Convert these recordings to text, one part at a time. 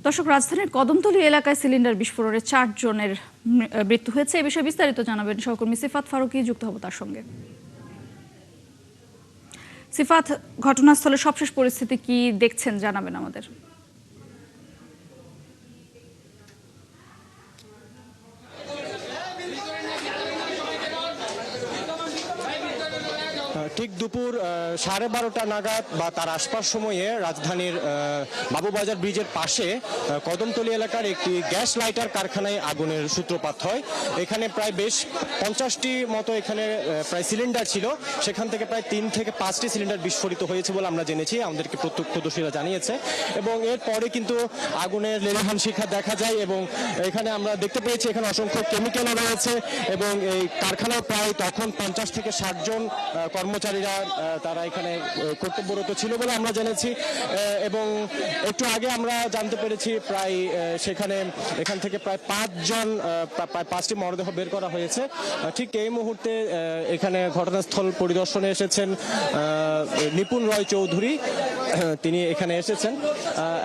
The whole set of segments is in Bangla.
দর্শক, রাজধানীর কদমতলী এলাকায় সিলিন্ডার বিস্ফোরণে 4 জনের মৃত্যু হয়েছে। এ বিষয়ে বিস্তারিত জানাবেন সহকর্মী সিফাত ফারুকী, যুক্ত হব তার সঙ্গে। সিফাত, ঘটনাস্থলে সবশেষ পরিস্থিতি কি দেখছেন জানাবেন আমাদের। ঠিক দুপুর 12:30 নাগাদ বা তার আশপাশ সময়ে রাজধানীর বাবুবাজার ব্রিজের পাশে কদমতলী এলাকার একটি গ্যাস লাইটার কারখানায় আগুনের সূত্রপাত হয়। এখানে প্রায় বেশ 50টি মতো এখানে প্রায় সিলিন্ডার ছিল, সেখান থেকে প্রায় 3 থেকে 5টি সিলিন্ডার বিস্ফোরিত হয়েছে বলে আমরা জেনেছি, আমাদেরকে প্রত্যক্ষদর্শীরা জানিয়েছে। এবং এরপরে কিন্তু আগুনের লেলিহান শিখা দেখা যায় এবং এখানে আমরা দেখতে পেয়েছি এখানে অসংখ্য কেমিক্যাল রয়েছে এবং এই কারখানায় প্রায় তখন 50 থেকে 60 জন কর্মচারীরা তারা এখানে কর্তব্যরত ছিল বলে আমরা জেনেছি। এবং একটু আগে আমরা জানতে পেরেছি প্রায় এখান থেকে প্রায় 5টি মরদেহ বের করা হয়েছে। ঠিক এই মুহূর্তে এখানে ঘটনাস্থল পরিদর্শনে এসেছেন নিপুণ রয় চৌধুরী, তিনি এখানে এসেছেন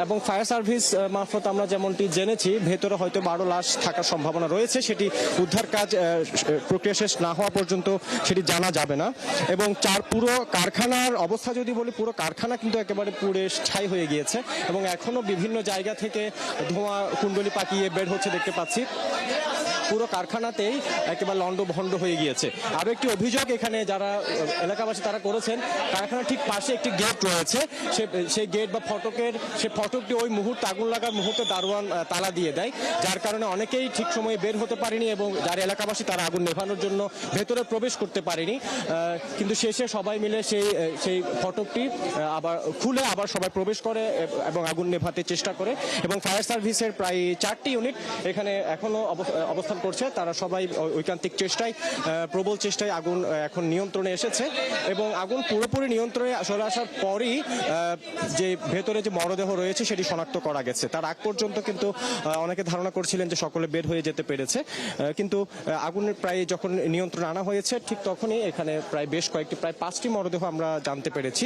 এবং ফায়ার সার্ভিস মারফত আমরা যেমনটি জেনেছি ভেতরে হয়তো 12 লাশ থাকার সম্ভাবনা রয়েছে, সেটি উদ্ধার কাজ প্রক্রিয়া শেষ না হওয়া পর্যন্ত সেটি জানা যাবে না। এবং পুরো কারখানার অবস্থা যদি বলি, পুরো কারখানা কিন্তু একেবারে পুড়ে ছাই হয়ে গিয়েছে এবং এখনো বিভিন্ন জায়গা থেকে ধোঁয়া কুণ্ডলি পাকিয়ে বের হচ্ছে দেখতে পাচ্ছি। পুরো কারখানাতেই একেবারে লন্ডভন্ড হয়ে গিয়েছে। আরও একটি অভিযোগ এখানে যারা এলাকাবাসী তারা করেছেন, কারখানার ঠিক পাশে একটি গেট রয়েছে, সেই গেট বা ফটকটি ওই মুহূর্তে আগুন লাগার মুহূর্তে দারোয়ান তালা দিয়ে দেয়, যার কারণে অনেকেই ঠিক সময়ে বের হতে পারেনি এবং যারা এলাকাবাসী তারা আগুন নেভানোর জন্য ভেতরে প্রবেশ করতে পারেনি। কিন্তু শেষে সবাই মিলে সেই ফটকটি আবার খুলে আবার সবাই প্রবেশ করে এবং আগুন নেভাতে চেষ্টা করে। এবং ফায়ার সার্ভিসের প্রায় 4টি ইউনিট এখানে এখনো অবস্থান করছে, তারা সবাই ঐকান্তিক চেষ্টায় প্রবল চেষ্টায় আগুন এখন নিয়ন্ত্রণে এসেছে এবং আগুন পুরোপুরি নিয়ন্ত্রণে চলে আসার পরই যে ভেতরে যে মরদেহ রয়েছে সেটি শনাক্ত করা গেছে। তার আগ পর্যন্ত কিন্তু অনেকে ধারণা করছিলেন যে সকলে বের হয়ে যেতে পেরেছে, কিন্তু আগুনের প্রায় যখন নিয়ন্ত্রণে আনা হয়েছে ঠিক তখনই এখানে প্রায় বেশ কয়েকটি প্রায় 5টি মরদেহ আমরা জানতে পেরেছি।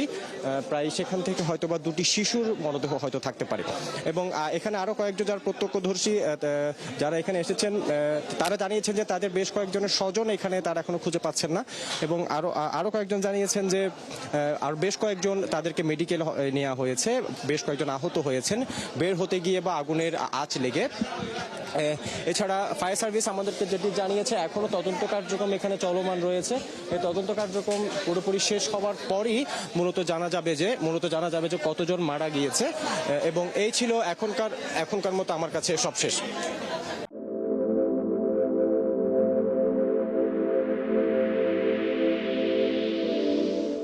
প্রায় সেখান থেকে হয়তো বা 2টি শিশুর মরদেহ হয়তো থাকতে পারে। এবং এখানে আরো কয়েকজন যারা প্রত্যক্ষদর্শী যারা এখানে এসেছেন তারা জানিয়েছেন যে তাদের বেশ কয়েকজনের স্বজন এখানে তারা এখনো খুঁজে পাচ্ছেন না এবং আরো কয়েকজন জানিয়েছেন যে আর বেশ কয়েকজন তাদেরকে মেডিকেল নেওয়া হয়েছে, বেশ কয়েকজন আহত হয়েছেন বের হতে গিয়ে বা আগুনের আঁচ লেগে। এছাড়া ফায়ার সার্ভিস আমাদেরকে যেটি জানিয়েছে এখনো তদন্ত কার্যক্রম এখানে চলমান রয়েছে। এই তদন্ত কার্যক্রম পুরোপুরি শেষ হওয়ার পরই মূলত জানা যাবে যে কতজন মারা গিয়েছে। এবং এই ছিল এখনকার মতো আমার কাছে সবশেষ।